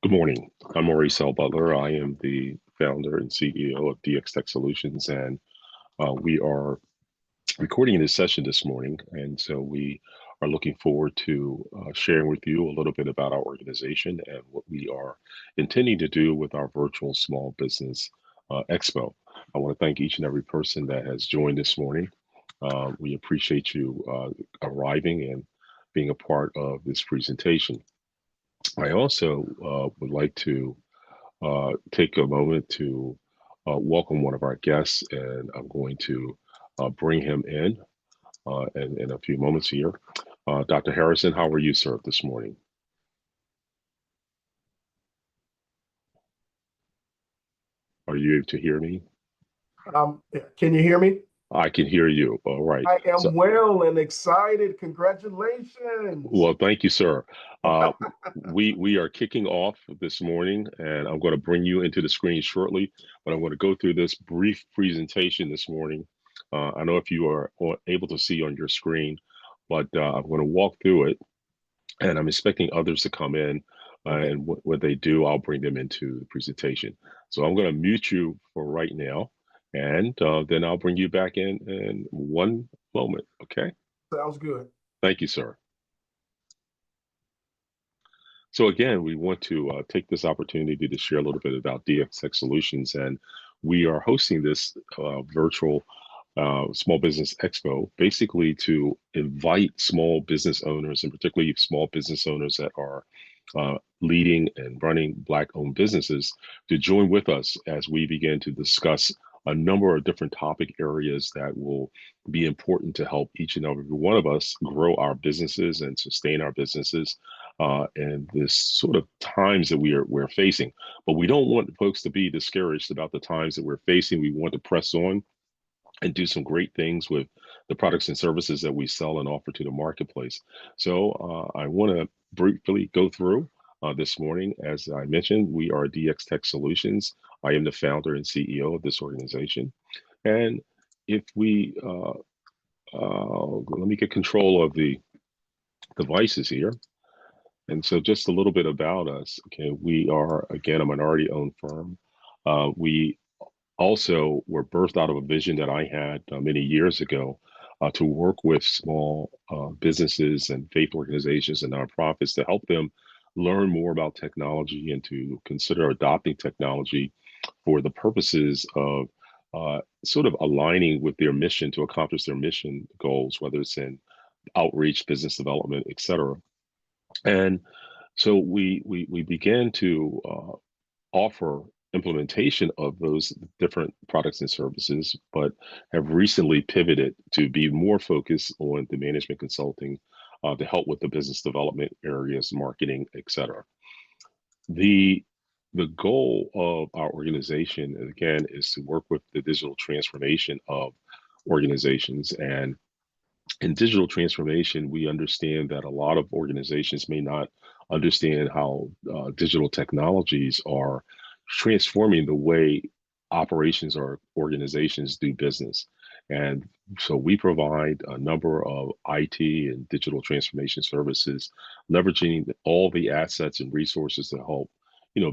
Good morning. I'm Maurice Butler. I am the founder and CEO of DX Tech Solutions, and we are recording this session this morning. And so we are looking forward to sharing with you a little bit about our organization and what we are intending to do with our Virtual Small Business Expo. I want to thank each and every person that has joined this morning. We appreciate you arriving and being a part of this presentation. I also would like to take a moment to welcome one of our guests, and I'm going to bring him in a few moments here. Dr. Harrison, how are you, sir, this morning? Are you able to hear me? Can you hear me? I can hear you. All right. I So, am well and excited. Congratulations. well, thank you, sir. Uh, we are kicking off this morning, and I'm going to bring you into the screen shortly, but I'm going to go through this brief presentation this morning. I don't know if you are able to see on your screen, but I'm going to walk through it, and I'm expecting others to come in. Okay, And when they do, I'll bring them into the presentation. So I'm going to mute you for right now, and then I'll bring you back in one moment. Okay. sounds good. Thank you, sir. So again, we want to take this opportunity to share a little bit about DX Tech Solutions, and we are hosting this virtual Small Business Expo, basically to invite small business owners, and particularly small business owners that are leading and running Black-owned businesses, to join with us as we begin to discuss a number of different topic areas that will be important to help each and every one of us grow our businesses and sustain our businesses and this sort of times that we're facing. But we don't want folks to be discouraged about the times that we're facing. We want to press on and do some great things with the products and services that we sell and offer to the marketplace. So I want to briefly go through this morning. As I mentioned, we are DX Tech Solutions. I am the founder and CEO of this organization. And if we, let me get control of the devices here. And so just a little bit about us. Okay, we are, again, a minority owned firm. We also were birthed out of a vision that I had many years ago to work with small businesses and faith organizations and nonprofits to help them learn more about technology and to consider adopting technology for the purposes of sort of aligning with their mission to accomplish their mission goals, whether it's in outreach, business development, et cetera. And so we began to offer implementation of those different products and services, but have recently pivoted to be more focused on the management consulting to help with the business development areas, marketing, et cetera. The the goal of our organization, again, is to work with the digital transformation of organizations. And in digital transformation, we understand that a lot of organizations may not understand how digital technologies are transforming the way operations or organizations do business. And so we provide a number of IT and digital transformation services, leveraging all the assets and resources to help,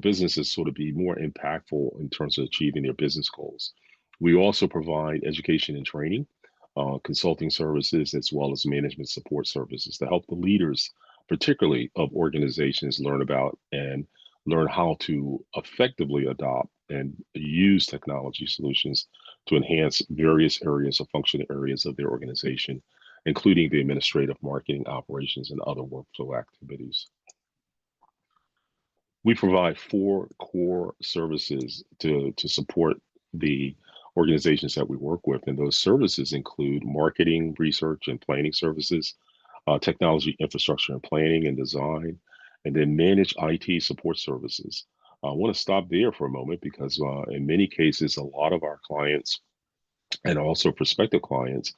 businesses sort of be more impactful in terms of achieving their business goals. We also provide education and training, consulting services, as well as management support services to help the leaders, particularly of organizations, learn about and learn how to effectively adopt and use technology solutions to enhance various areas or functional areas of their organization, including the administrative, marketing, operations, and other workflow activities. We provide four core services to support the organizations that we work with. And those services include marketing, research, and planning services, technology, infrastructure, and planning and design, and then managed IT support services. I want to stop there for a moment because in many cases, a lot of our clients and also prospective clients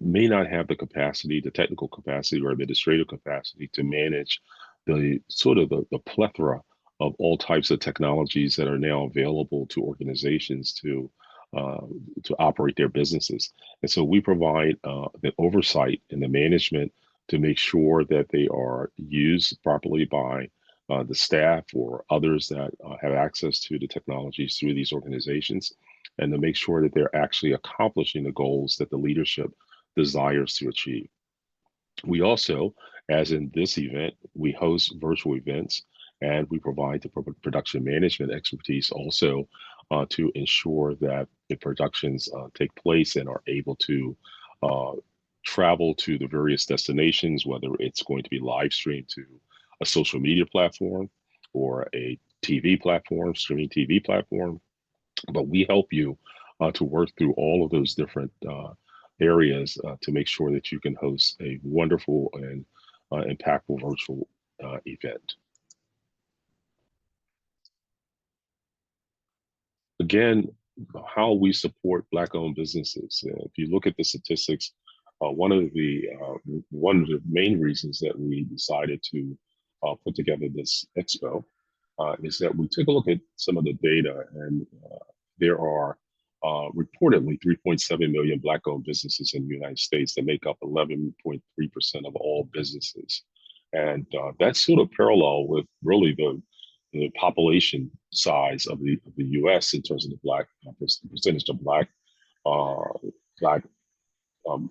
may not have the capacity, the technical capacity or administrative capacity to manage the sort of the plethora of all types of technologies that are now available to organizations uh, to operate their businesses. And so we provide the oversight and the management to make sure that they are used properly by the staff or others that have access to the technologies through these organizations, and to make sure that they're actually accomplishing the goals that the leadership desires to achieve. We also, as in this event, we host virtual events and we provide the production management expertise also to ensure that the productions take place and are able to uh, travel to the various destinations, whether it's going to be live streamed to a social media platform or a TV platform, streaming TV platform. But we help you to work through all of those different areas to make sure that you can host a wonderful and impactful virtual event. Again, how we support Black-owned businesses. If you look at the statistics, one of the main reasons that we decided to put together this expo is that we took a look at some of the data, and there are reportedly 3.7 million Black-owned businesses in the United States that make up 11.3% of all businesses. And that's sort of parallel with really the population size of the U.S. in terms of the percentage of uh, Black um,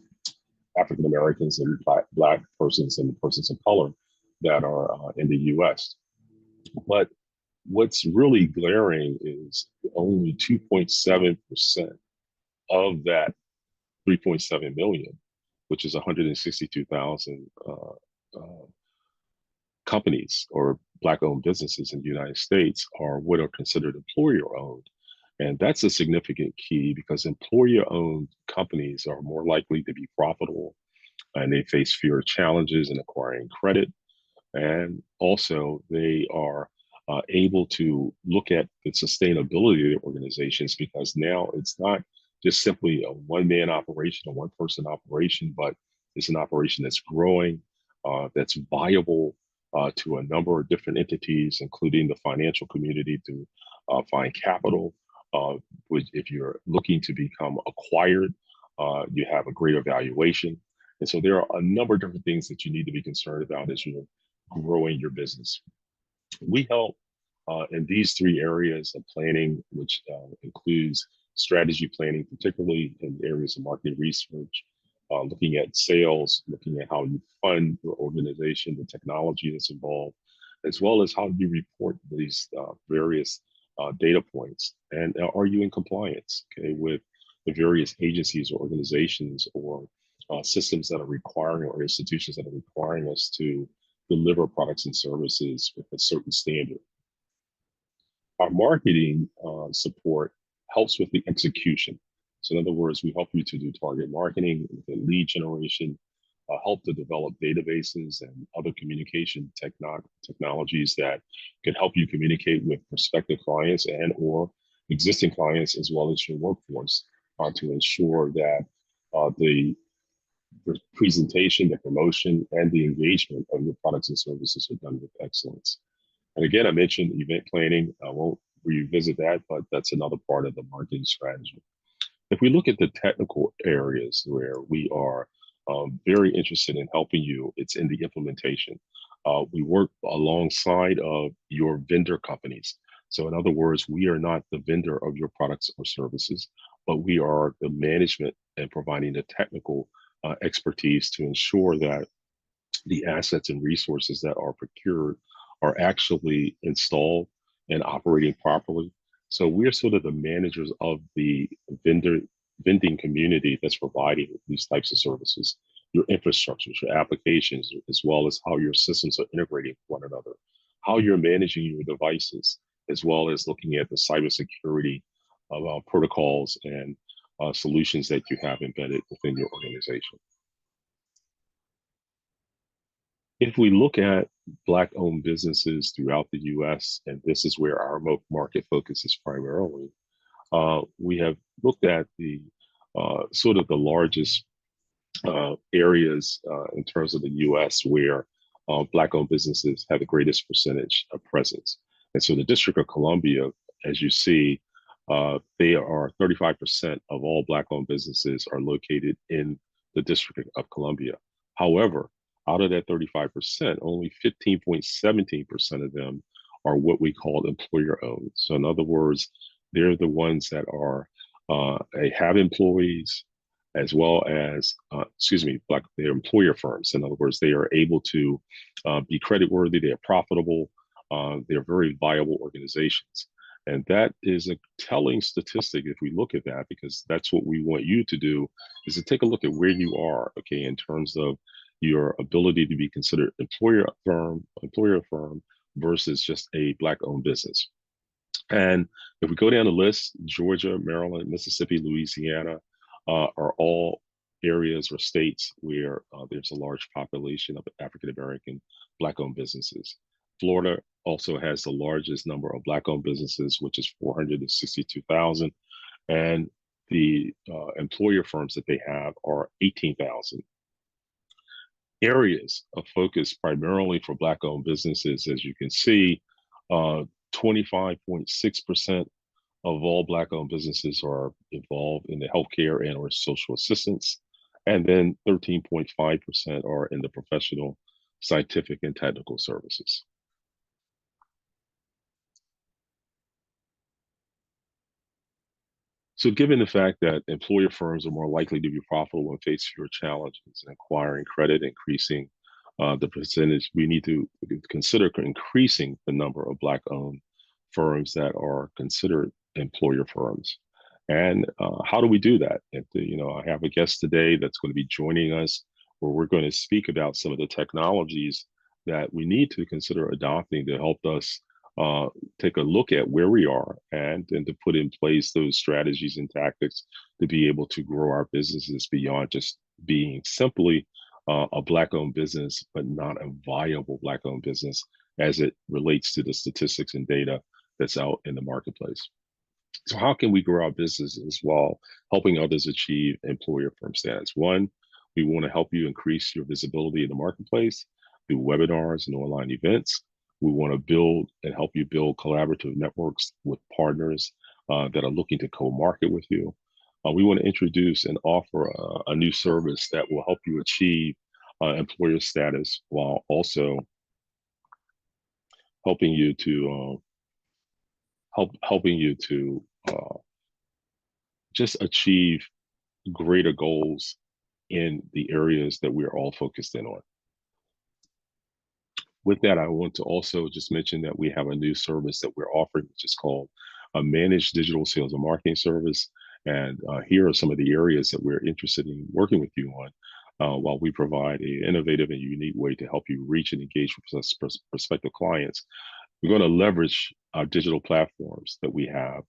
African Americans and Black persons and persons of color that are in the U.S. But what's really glaring is only 2.7% of that 3.7 million, which is 162,000 companies or Black-owned businesses in the United States, are what are considered employer-owned. And that's a significant key because employer-owned companies are more likely to be profitable and they face fewer challenges in acquiring credit. And also, they are able to look at the sustainability of the organizations because now it's not just simply a one-man operation, a one-person operation, but it's an operation that's growing, that's viable to a number of different entities, including the financial community, to find capital. Which, if you're looking to become acquired, you have a greater valuation. And so there are a number of different things that you need to be concerned about as you're growing your business. We help in these three areas of planning, which includes strategy planning, particularly in areas of marketing research, looking at sales, looking at how you fund your organization, the technology that's involved, as well as how you report these various data points. And are you in compliance, okay, with the various agencies or organizations or systems that are requiring, or institutions that are requiring us to deliver products and services with a certain standard. Our marketing support helps with the execution. So in other words, we help you to do target marketing, lead generation, help to develop databases and other communication technologies that can help you communicate with prospective clients and or existing clients as well as your workforce to ensure that the presentation, the promotion, and the engagement of your products and services are done with excellence. And again, I mentioned event planning. I won't revisit that, but that's another part of the marketing strategy. If we look at the technical areas where we are very interested in helping you, it's in the implementation. We work alongside of your vendor companies. So in other words, we are not the vendor of your products or services, but we are the management and providing the technical expertise to ensure that the assets and resources that are procured are actually installed and operating properly. So we're sort of the managers of the vending community that's providing these types of services, your infrastructures, your applications, as well as how your systems are integrating with one another, how you're managing your devices, as well as looking at the cybersecurity protocols and solutions that you have embedded within your organization. If we look at Black-owned businesses throughout the US, and this is where our market focus is primarily, we have looked at the sort of the largest areas in terms of the US where Black-owned businesses have the greatest percentage of presence. And so the District of Columbia, as you see, they are 35% of all Black-owned businesses are located in the District of Columbia. However, out of that 35%, only 15.17% of them are what we call employer owned. So in other words, they're the ones that are have employees as well as, like their employer firms. In other words, they are able to be creditworthy, they are profitable, they're very viable organizations. And that is a telling statistic if we look at that, because that's what we want you to do, is to take a look at where you are, okay, in terms of your ability to be considered employer firm versus just a Black owned business. And if we go down the list, Georgia, Maryland, Mississippi, Louisiana are all areas or states where there's a large population of African American Black owned businesses. Florida also has the largest number of Black owned businesses, which is 462,000. And the employer firms that they have are 18,000. Areas of focus primarily for Black owned businesses, as you can see, 25.6% of all Black owned businesses are involved in the healthcare and or social assistance. And then 13.5% are in the professional, scientific, and technical services. So given the fact that employer firms are more likely to be profitable when faced with challenges in acquiring credit, increasing the percentage, we need to consider increasing the number of Black-owned firms that are considered employer firms. And how do we do that? I have a guest today that's going to be joining us, where we're going to speak about some of the technologies that we need to consider adopting to help us take a look at where we are and to put in place those strategies and tactics to be able to grow our businesses beyond just being simply a Black-owned business, but not a viable Black-owned business as it relates to the statistics and data that's out in the marketplace. So how can we grow our businesses while helping others achieve employer firm status? One, we want to help you increase your visibility in the marketplace through webinars and online events. We want to build and help you build collaborative networks with partners that are looking to co-market with you. We want to introduce and offer a new service that will help you achieve employer status while also helping you to just achieve greater goals in the areas that we're all focused in on. With that, I want to also just mention that we have a new service that we're offering, which is called a managed digital sales and marketing service. And here are some of the areas that we're interested in working with you on while we provide an innovative and unique way to help you reach and engage with prospective clients. We're going to leverage our digital platforms that we have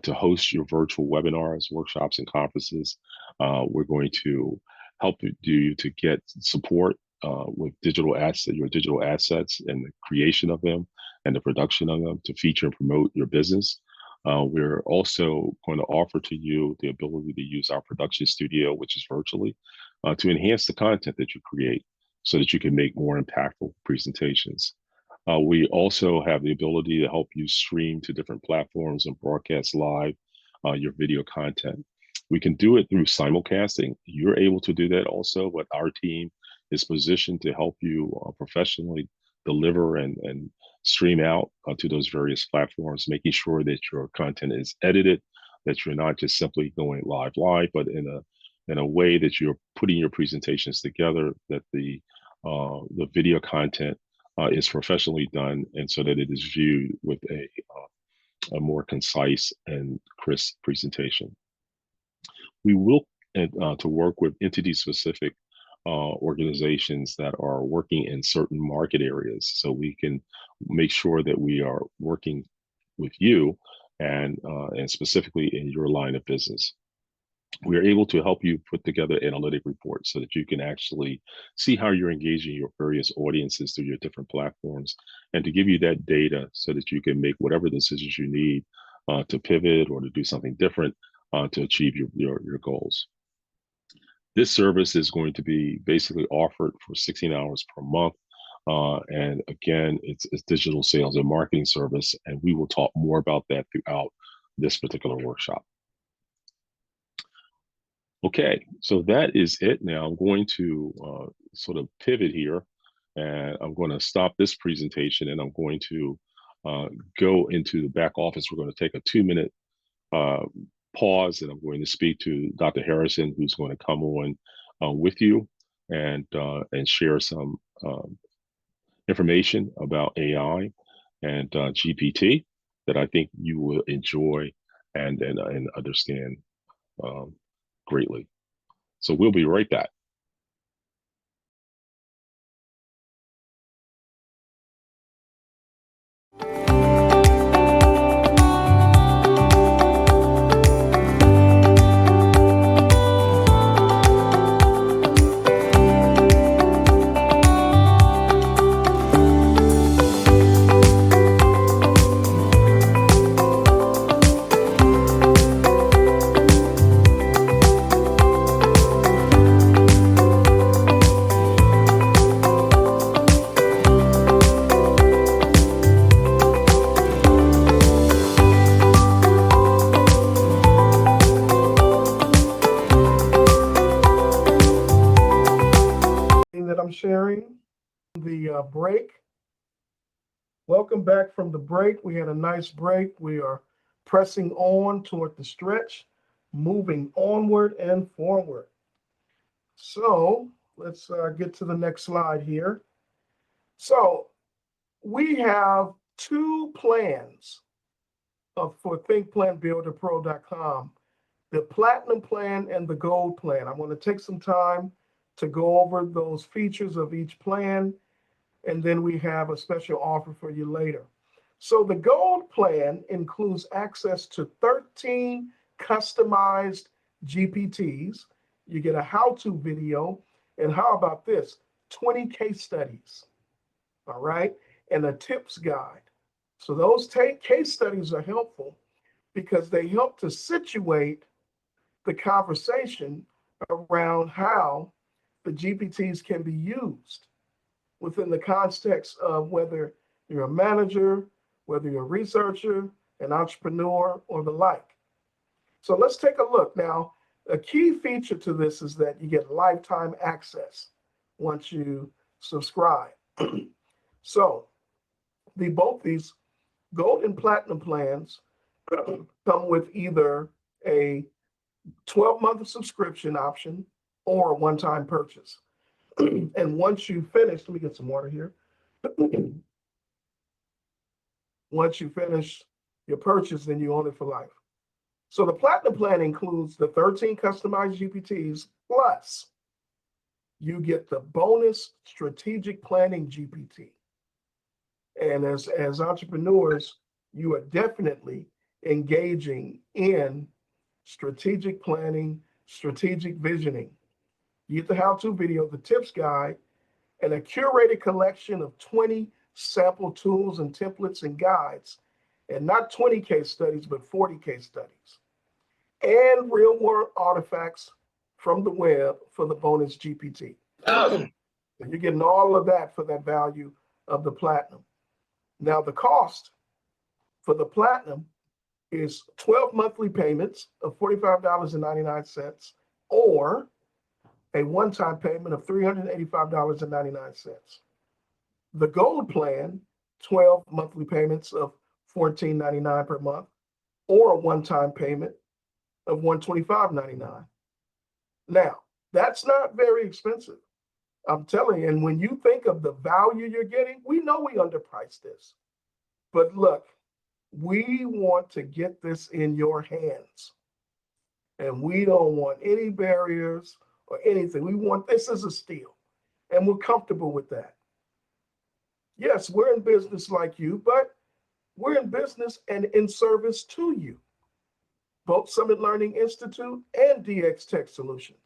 to host your virtual webinars, workshops, and conferences. We're going to help you to get support with your digital assets and the creation of them and the production of them to feature and promote your business. We're also going to offer to you the ability to use our production studio, which is virtually, to enhance the content that you create so that you can make more impactful presentations. We also have the ability to help you stream to different platforms and broadcast live your video content. We can do it through simulcasting. You're able to do that also, but our team is positioned to help you professionally deliver and stream out to those various platforms, making sure that your content is edited, that you're not just simply going live, but in a way that you're putting your presentations together, that the video content is professionally done, and so that it is viewed with a more concise and crisp presentation. We will to work with entity-specific organizations that are working in certain market areas, so we can make sure that we are working with you and specifically in your line of business. We are able to help you put together analytic reports so that you can actually see how you're engaging your various audiences through your different platforms, and to give you that data so that you can make whatever decisions you need to pivot or to do something different to achieve your goals. This service is going to be basically offered for 16 hours per month. And again, it's digital sales and marketing service, and we will talk more about that throughout this particular workshop. Okay, so that is it. Now I'm going to sort of pivot here, and I'm going to stop this presentation, and I'm going to uh, go into the back office. We're going to take a 2-minute uh, pause, and I'm going to speak to Dr. Harrison, who's going to come on with you and share some information about AI and GPT that I think you will enjoy and understand um, greatly. So we'll be right back. That I'm sharing the break. Welcome back from the break. We had a nice break. We are pressing on toward the stretch, moving onward and forward. So let's get to the next slide here. So we have two plans for ThinkPlanBuilderPro.com, the Platinum Plan and the Gold Plan. I'm going to take some time to go over those features of each plan, and then we have a special offer for you later. So the Gold Plan includes access to 13 customized GPTs. You get a how-to video, and how about this? 20 case studies, all right, and a tips guide. So those case studies are helpful because they help to situate the conversation around how the GPTs can be used within the context of whether you're a manager, whether you're a researcher, an entrepreneur, or the like. So let's take a look. Now, a key feature to this is that you get lifetime access once you subscribe. So both these gold and platinum plans come with either a 12-month subscription option or a one-time purchase. And once you finish, let me get some water here. Once you finish your purchase, then you own it for life. So the platinum plan includes the 13 customized GPTs, plus you get the bonus strategic planning GPT. And as entrepreneurs, you are definitely engaging in strategic planning, strategic visioning. You get the how-to video, the tips guide, and a curated collection of 20 sample tools and templates and guides, and not 20 case studies, but 40 case studies, and real-world artifacts from the web for the bonus GPT. And you're getting all of that for that value of the platinum. Now, the cost for the platinum is 12 monthly payments of $45.99 or a one-time payment of $385.99. The gold plan, 12 monthly payments of $14.99 per month or a one-time payment of $125.99. Now, that's not very expensive. I'm telling you, and when you think of the value you're getting, we know we underpriced this. But look, we want to get this in your hands. And we don't want any barriers or anything. We want this as a steal. And we're comfortable with that. Yes, we're in business like you, but we're in business and in service to you, both Summit Learning Institute and DX Tech Solutions.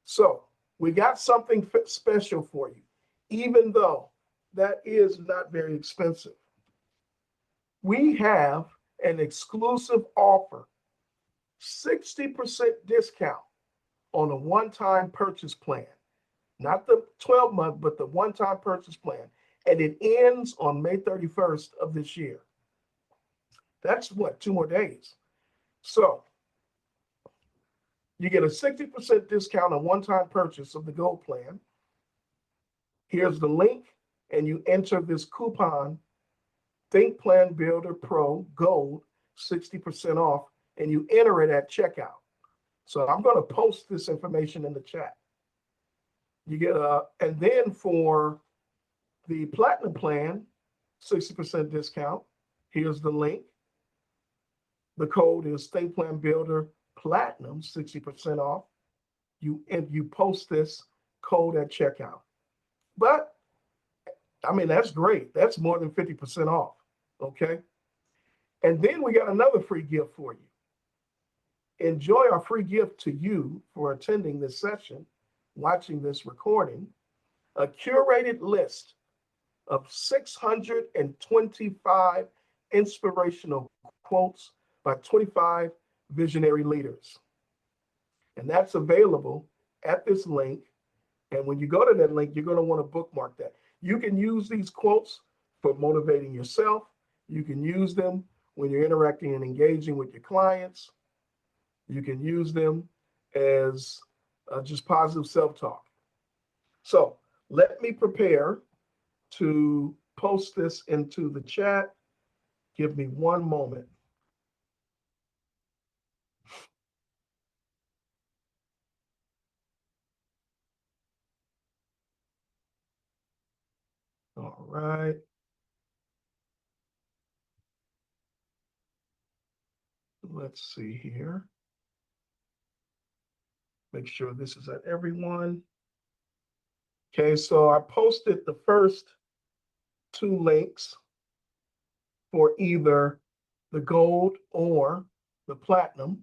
So we got something special for you, even though that is not very expensive. We have an exclusive offer, 60% discount on a one-time purchase plan, not the 12-month, but the one-time purchase plan. And it ends on May 31st of this year. That's what, 2 more days. So You get a 60% discount on one-time purchase of the Gold plan. Here's the link, and you enter this coupon, ThinkPlan Builder Pro Gold, 60% off, and you enter it at checkout. So I'm going to post this information in the chat. You get and then for the Platinum plan, 60% discount. Here's the link. The code is ThinkPlan Builder Platinum, 60% off. You post this code at checkout. But I mean, that's great. That's more than 50% off. Okay. And then we got another free gift for you. Enjoy our free gift to you for attending this session, watching this recording, a curated list of 625 inspirational quotes by 25 visionary leaders. And that's available at this link. And when you go to that link, you're going to want to bookmark that. You can use these quotes for motivating yourself. You can use them when you're interacting and engaging with your clients. You can use them as just positive self-talk. So let me prepare to post this into the chat. Give me one moment. All right. Let's see here. Make sure this is at everyone. Okay, so I posted the first two links for either the gold or the platinum.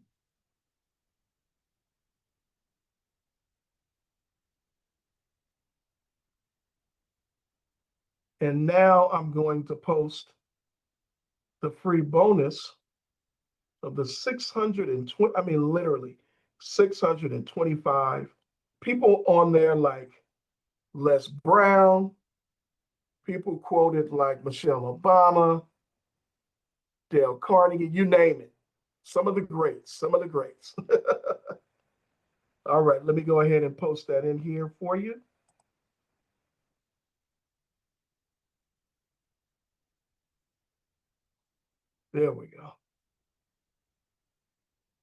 And now I'm going to post the free bonus of the 620, I mean, literally 625 people on there like Les Brown, people quoted like Michelle Obama, Dale Carnegie, you name it. Some of the greats, some of the greats. All right, let me go ahead and post that in here for you. There we go.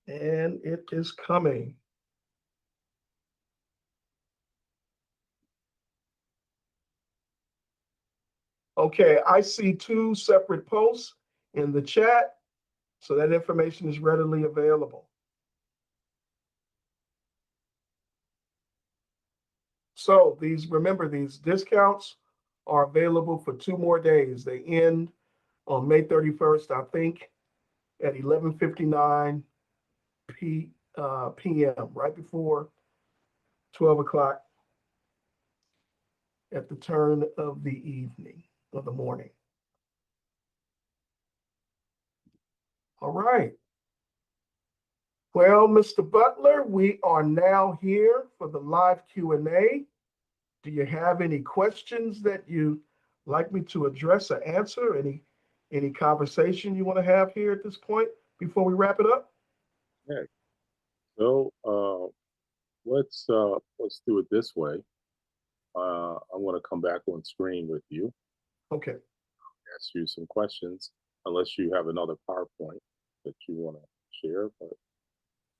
And it is coming. Okay, I see two separate posts in the chat, so that information is readily available. So remember, these discounts are available for 2 more days. They end on May 31st, I think, at 11:59 p.m., right before 12 o'clock at the turn of the evening, of the morning. All right. Well, Mr. Butler, we are now here for the live Q&A. Do you have any questions that you like me to address or answer? Any conversation you want to have here at this point before we wrap it up? Okay. So let's do it this way. I'm going to come back on screen with you. Okay. Ask you some questions, unless you have another PowerPoint that you want to share. But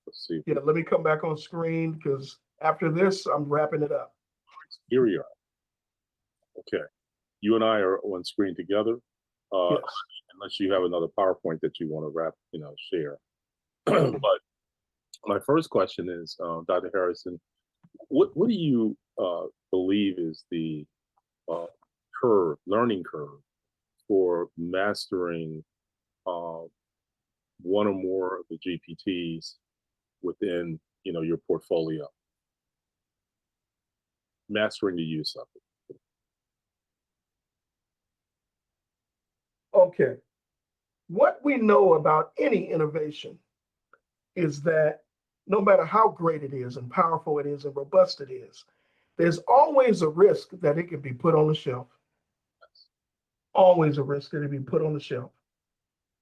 let's see. Yeah, let me come back on screen because after this, I'm wrapping it up. Here we are. Okay. You and I are on screen together. Yes. Unless you have another PowerPoint that you want to share. But my first question is, Dr. Harrison, what do you believe is the learning curve for mastering one or more of the GPTs within your portfolio? Mastering the use of it. Okay. What we know about any innovation is that no matter how great it is and powerful it is and robust it is, there's always a risk that it can be put on the shelf. Always a risk that it be put on the shelf.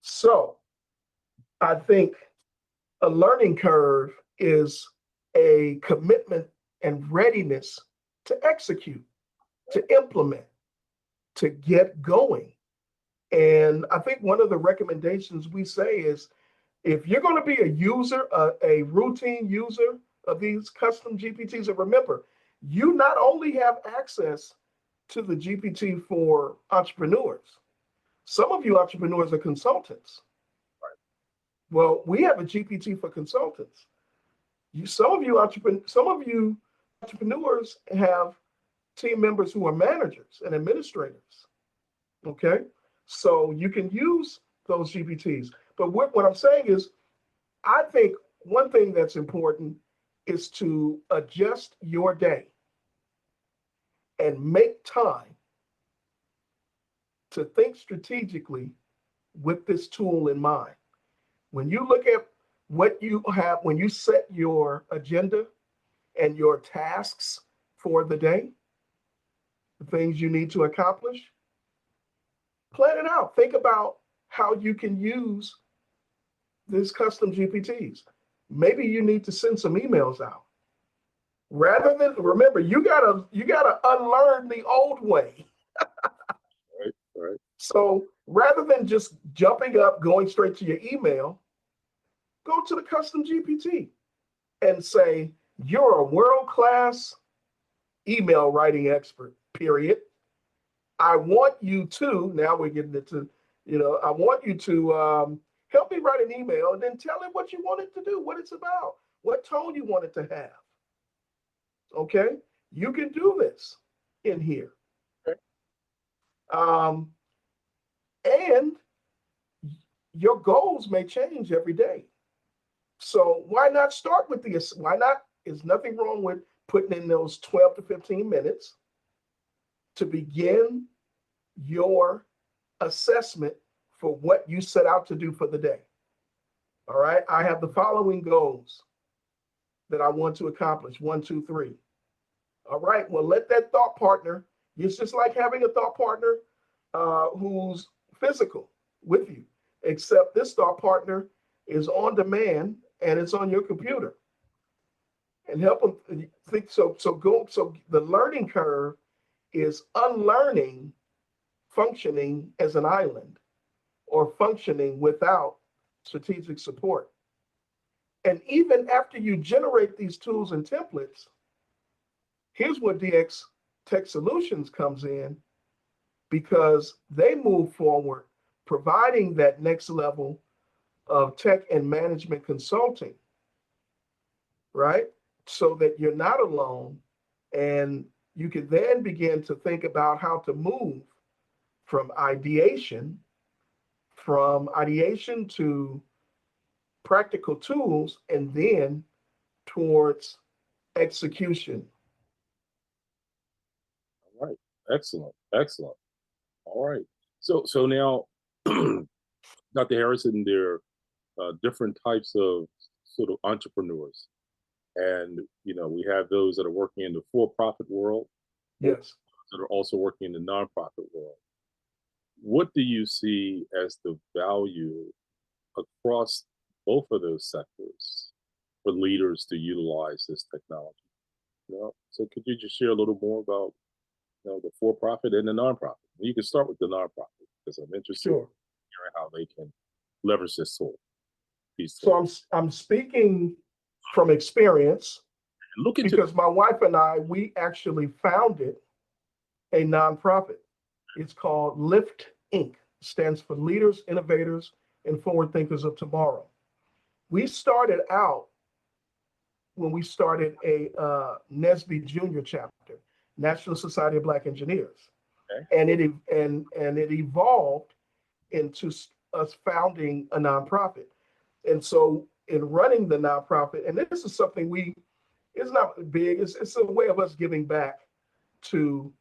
So I think a learning curve is a commitment and readiness to execute, to implement, to get going. And I think one of the recommendations we say is, if you're going to be a user, a routine user of these custom GPTs, and remember, you not only have access to the GPT for entrepreneurs, some of you entrepreneurs are consultants. Well, we have a GPT for consultants. Some of you entrepreneurs have team members who are managers and administrators. Okay, so you can use those GPTs. But what I'm saying is, I think one thing that's important is to adjust your day and make time to think strategically with this tool in mind. When you look at what you have, when you set your agenda and your tasks for the day, the things you need to accomplish, plan it out. Think about how you can use these custom GPTs. Maybe you need to send some emails out. Rather than, remember, you gotta unlearn the old way. Right, right. So rather than just jumping up, going straight to your email, go to the custom GPT and say, you're a world-class email writing expert, period. I want you to, now we're getting into, I want you to help me write an email, and then tell it what you want it to do, what it's about, what tone you want it to have. Okay? You can do this in here. Okay. And your goals may change every day. So why not start with this? Why not? There's nothing wrong with putting in those 12 to 15 minutes to begin your assessment for what you set out to do for the day. All right. I have the following goals that I want to accomplish. 1, 2, 3. All right. Well, let that thought partner, it's just like having a thought partner who's physical with you, except this thought partner is on demand and it's on your computer. And help them think. So the learning curve is unlearning functioning as an island or functioning without strategic support. And even after you generate these tools and templates, here's where DX Tech Solutions comes in, because they move forward providing that next level of tech and management consulting, right? So that you're not alone, and you can then begin to think about how to move from ideation to practical tools, and then towards execution. All right. Excellent. Excellent. All right. So now, Dr. Harrison, there are different types of sort of entrepreneurs. And, we have those that are working in the for-profit world. Yes. That are also working in the nonprofit world. What do you see as the value across both of those sectors for leaders to utilize this technology? So could you just share a little more about the for-profit and the nonprofit? You can start with the nonprofit, because I'm interested in hearing how they can leverage this tool. So I'm speaking from experience, because my wife and I, we actually founded a nonprofit. It's called Lift Inc. Stands for Leaders, Innovators, and Forward Thinkers of Tomorrow. We started out when we started a NSBE Junior chapter, National Society of Black Engineers. Okay. And it evolved into us founding a nonprofit. And so in running the nonprofit, and this is something it's not big, it's a way of us giving back to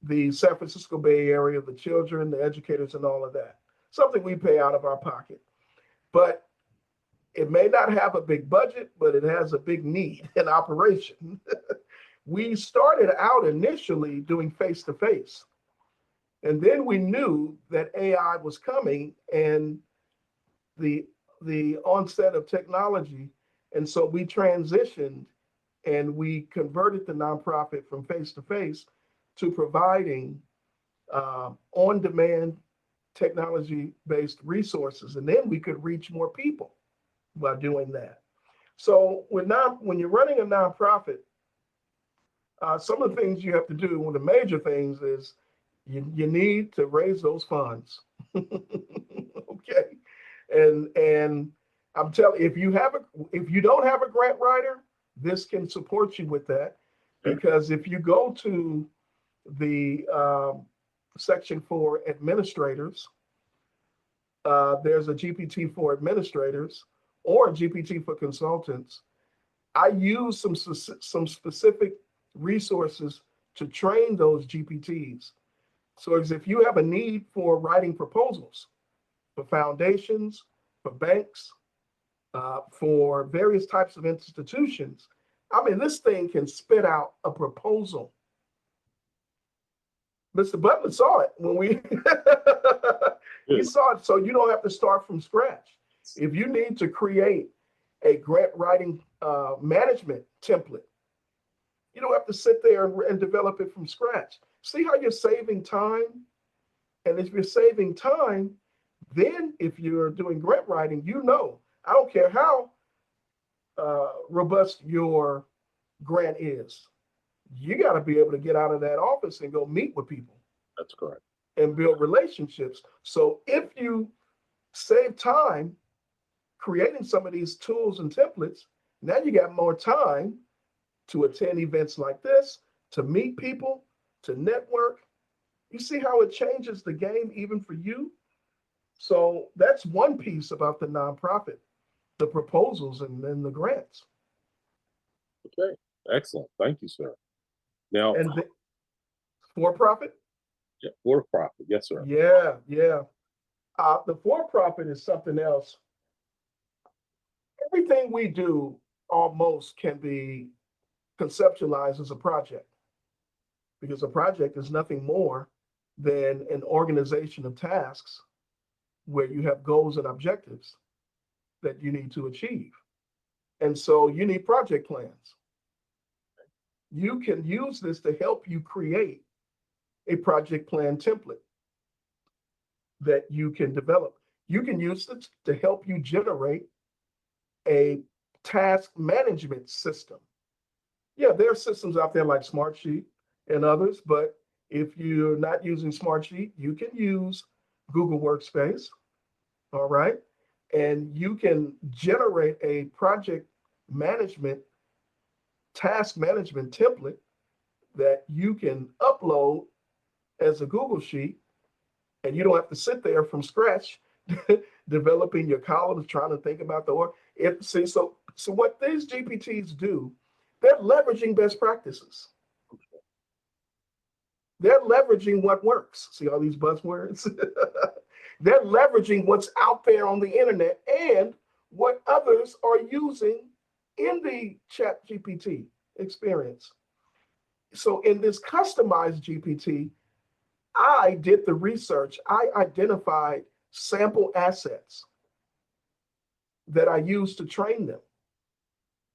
the San Francisco Bay Area, the children, the educators, and all of that. Something we pay out of our pocket. But it may not have a big budget, but it has a big need in operation. We started out initially doing face-to-face. And then we knew that AI was coming and the onset of technology. And so we transitioned and we converted the nonprofit from face-to-face to providing on-demand technology-based resources. And then we could reach more people by doing that. So when you're running a nonprofit, some of the things you have to do, one of the major things is you need to raise those funds. Okay. And I'm telling you, if you don't have a grant writer, this can support you with that. Because if you go to the section for administrators, there's a GPT for administrators or a GPT for consultants. I use some specific resources to train those GPTs. So as if you have a need for writing proposals for foundations, for banks, for various types of institutions, I mean, this thing can spit out a proposal. Mr. Butler saw it when we, he saw it, so you don't have to start from scratch. If you need to create a grant writing management template, you don't have to sit there and develop it from scratch. See how you're saving time? And if you're saving time, then if you're doing grant writing, I don't care how robust your grant is, you got to be able to get out of that office and go meet with people. That's correct. And build relationships. So if you save time creating some of these tools and templates, now you got more time to attend events like this, to meet people, to network. You see how it changes the game even for you? So that's one piece about the nonprofit, the proposals and then the grants. Okay, excellent. Thank you, sir. Now, and the for-profit? Yeah, for-profit, yes, sir. Yeah. The for-profit is something else. Everything we do almost can be conceptualized as a project, because a project is nothing more than an organization of tasks where you have goals and objectives that you need to achieve. And so you need project plans. You can use this to help you create a project plan template that you can develop. You can use it to help you generate a task management system. Yeah, there are systems out there like Smartsheet and others, but if you're not using Smartsheet, you can use Google Workspace, all right? And you can generate a project management, task management template that you can upload as a Google Sheet, and you don't have to sit there from scratch developing your columns, trying to think about the org. So what these GPTs do, they're leveraging best practices. They're leveraging what works. See all these buzzwords? They're leveraging what's out there on the internet and what others are using in the Chat GPT experience. So in this customized GPT, I did the research. I identified sample assets that I used to train them.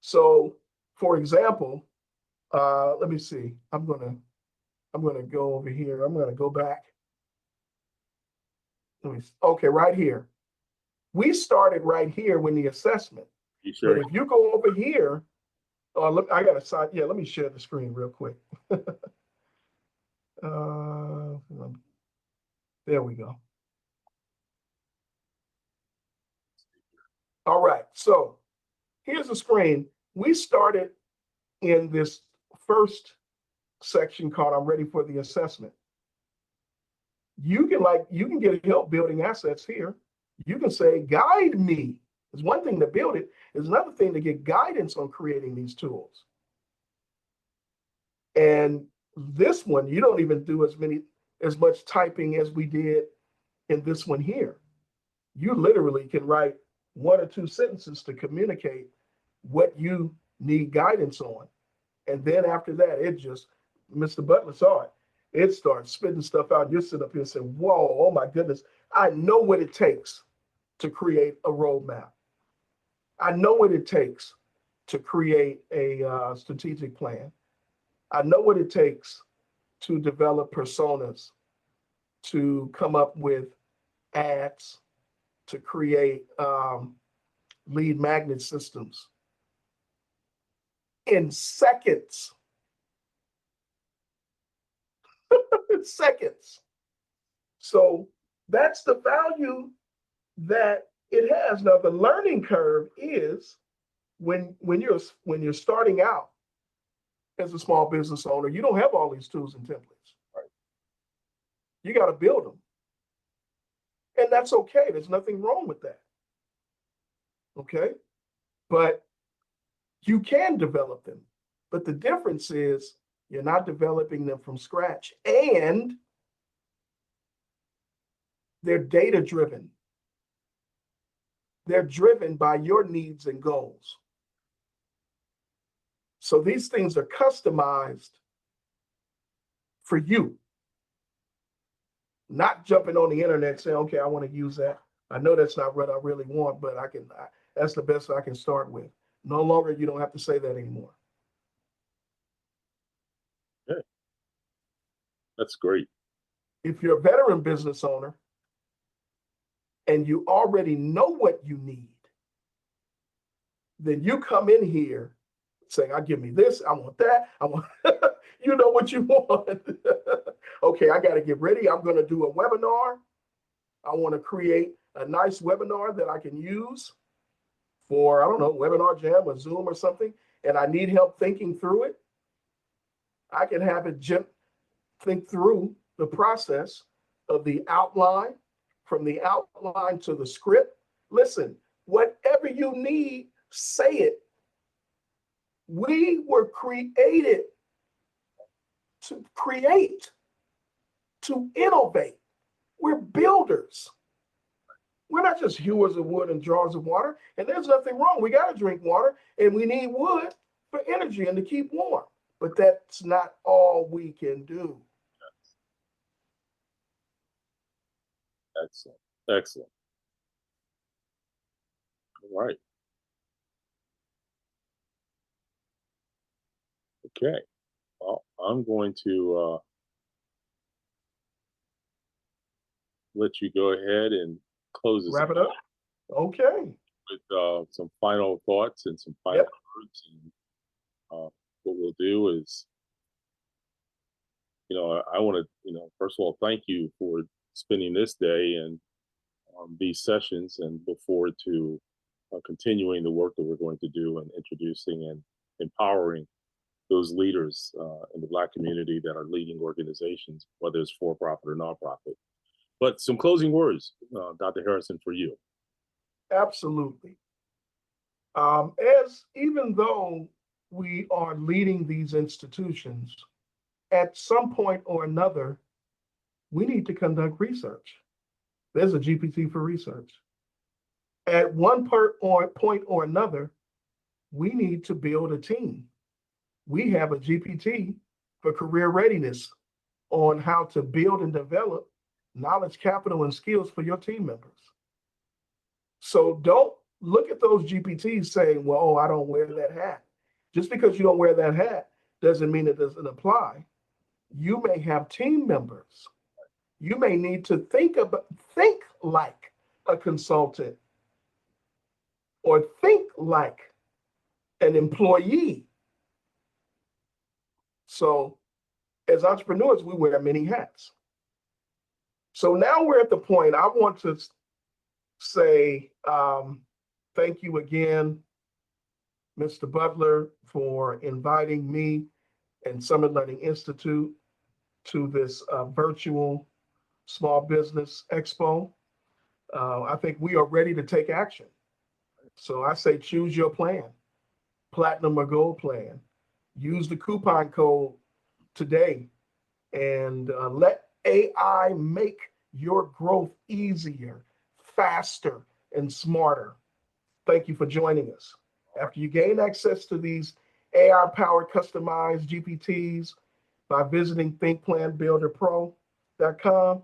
So, for example, let me see. I'm gonna go over here. I'm gonna go back. Okay, right here. We started right here with the assessment. You sure? But if you go over here, I got a side. Yeah, let me share the screen real quick. There we go. All right, so here's the screen. We started in this first section called I'm ready for the assessment. You can get help building assets here. You can say, guide me. It's one thing to build it. It's another thing to get guidance on creating these tools. And this one, you don't even do as much typing as we did in this one here. You literally can write 1 or 2 sentences to communicate what you need guidance on. And then after that, it just, Mr. Butler saw it. It starts spitting stuff out. You sit up here and say, whoa, oh my goodness. I know what it takes to create a roadmap. I know what it takes to create a strategic plan. I know what it takes to develop personas, to come up with ads, to create lead magnet systems in seconds. In seconds. So that's the value that it has. Now the learning curve is when you're starting out as a small business owner, you don't have all these tools and templates. Right. You got to build them. And that's okay. There's nothing wrong with that. Okay. But you can develop them. But the difference is you're not developing them from scratch, and they're data driven. They're driven by your needs and goals. So these things are customized for you. Not jumping on the internet saying, okay, I want to use that. I know that's not what I really want, but that's the best I can start with. No longer, you don't have to say that anymore. Okay. That's great. If you're a veteran business owner and you already know what you need, then you come in here saying, I give me this, I want that, I want, you know what you want. Okay, I got to get ready. I'm going to do a webinar. I want to create a nice webinar that I can use for, I don't know, Webinar Jam or Zoom or something, and I need help thinking through it. I can have it think through the process of the outline, from the outline to the script. Listen, whatever you need, say it. We were created to create, to innovate. We're builders. We're not just hewers of wood and drawers of water. And there's nothing wrong. We got to drink water and we need wood for energy and to keep warm. But that's not all we can do. Excellent. Excellent. All right. Okay. Well, I'm going to let you go ahead and close this. Wrap it up. Okay. With some final thoughts and some final words. And what we'll do is, I want to, first of all, thank you for spending this day and these sessions, and look forward to continuing the work that we're going to do and introducing and empowering those leaders in the Black community that are leading organizations, whether it's for-profit or nonprofit. But some closing words, Dr. Harrison, for you. Absolutely. Even though we are leading these institutions, at some point or another, we need to conduct research. There's a GPT for research. At one point or another, we need to build a team. We have a GPT for career readiness on how to build and develop knowledge, capital, and skills for your team members. So don't look at those GPTs saying, well, I don't wear that hat. Just because you don't wear that hat doesn't mean it doesn't apply. You may have team members. You may need to think like a consultant or think like an employee. So as entrepreneurs, we wear many hats. So now we're at the point I want to say thank you again, Mr. Butler, for inviting me and Summit Learning Institute to this virtual Small Business Expo. I think we are ready to take action. So I say choose your plan, platinum or gold plan. Use the coupon code today and let AI make your growth easier, faster, and smarter. Thank you for joining us. After you gain access to these AI-powered customized GPTs by visiting ThinkPlanBuilderPro.com,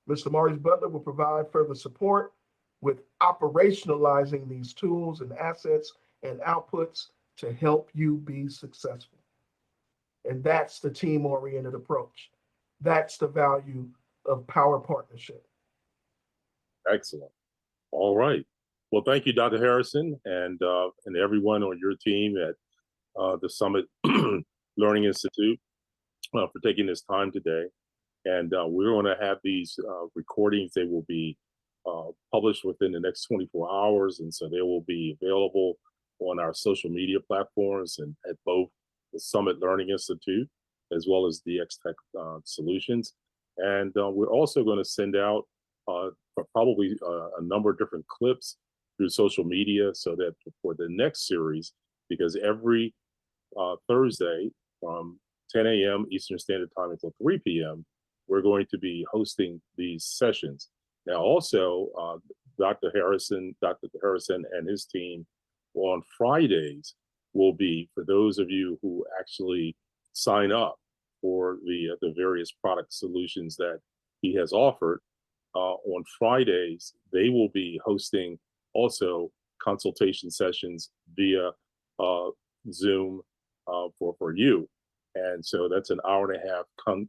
Mr. Maurice Butler will provide further support with operationalizing these tools and assets and outputs to help you be successful. And that's the team-oriented approach. That's the value of power partnership. Excellent. All right. Well, thank you, Dr. Harrison, and everyone on your team at the Summit Learning Institute for taking this time today. And we're going to have these recordings. They will be published within the next 24 hours. And so they will be available on our social media platforms and at both the Summit Learning Institute as well as DX Tech Solutions. And we're also going to send out probably a number of different clips through social media so that for the next series, because every Thursday from 10 a.m. Eastern Standard Time until 3 p.m., we're going to be hosting these sessions. Now, also, Dr. Harrison and his team on Fridays will be, for those of you who actually sign up for the various product solutions that he has offered, on Fridays, they will be hosting also consultation sessions via Zoom for you. And so that's an hour and a half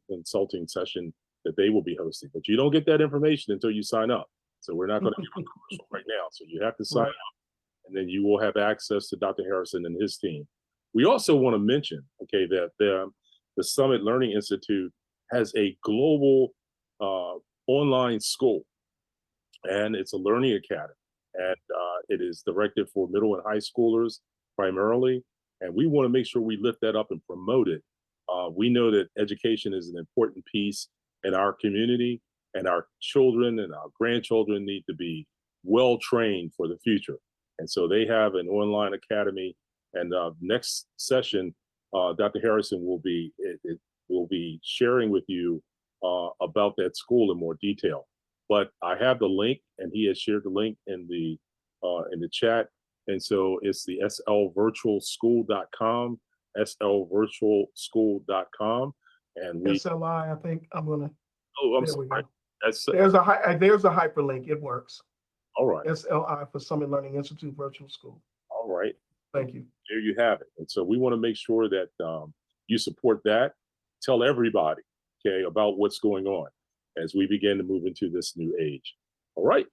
consulting session that they will be hosting. But you don't get that information until you sign up. So we're not going to give a commercial right now. So you have to sign up, and then you will have access to Dr. Harrison and his team. We also want to mention, okay, that the Summit Learning Institute has a global online school, and it's a learning academy. And it is directed for middle and high schoolers primarily. And we want to make sure we lift that up and promote it. We know that education is an important piece in our community, and our children and our grandchildren need to be well trained for the future. And so they have an online academy. And next session, Dr. Harrison will be sharing with you about that school in more detail. But I have the link, and he has shared the link in the chat. And so it's the slvirtualschool.com, slvirtualschool.com. And we SLI, I think I'm gonna. Oh, I'm there sorry. we go. There's a hyperlink. It works. All right. SLI for Summit Learning Institute Virtual School. All right. Thank you. There you have it. And so we want to make sure that you support that. Tell everybody, okay, about what's going on as we begin to move into this new age. All right.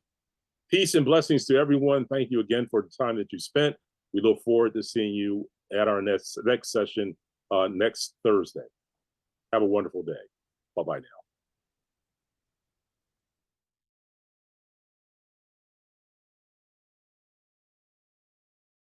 Peace and blessings to everyone. Thank you again for the time that you spent. We look forward to seeing you at our next session next Thursday. Have a wonderful day. Bye-bye now.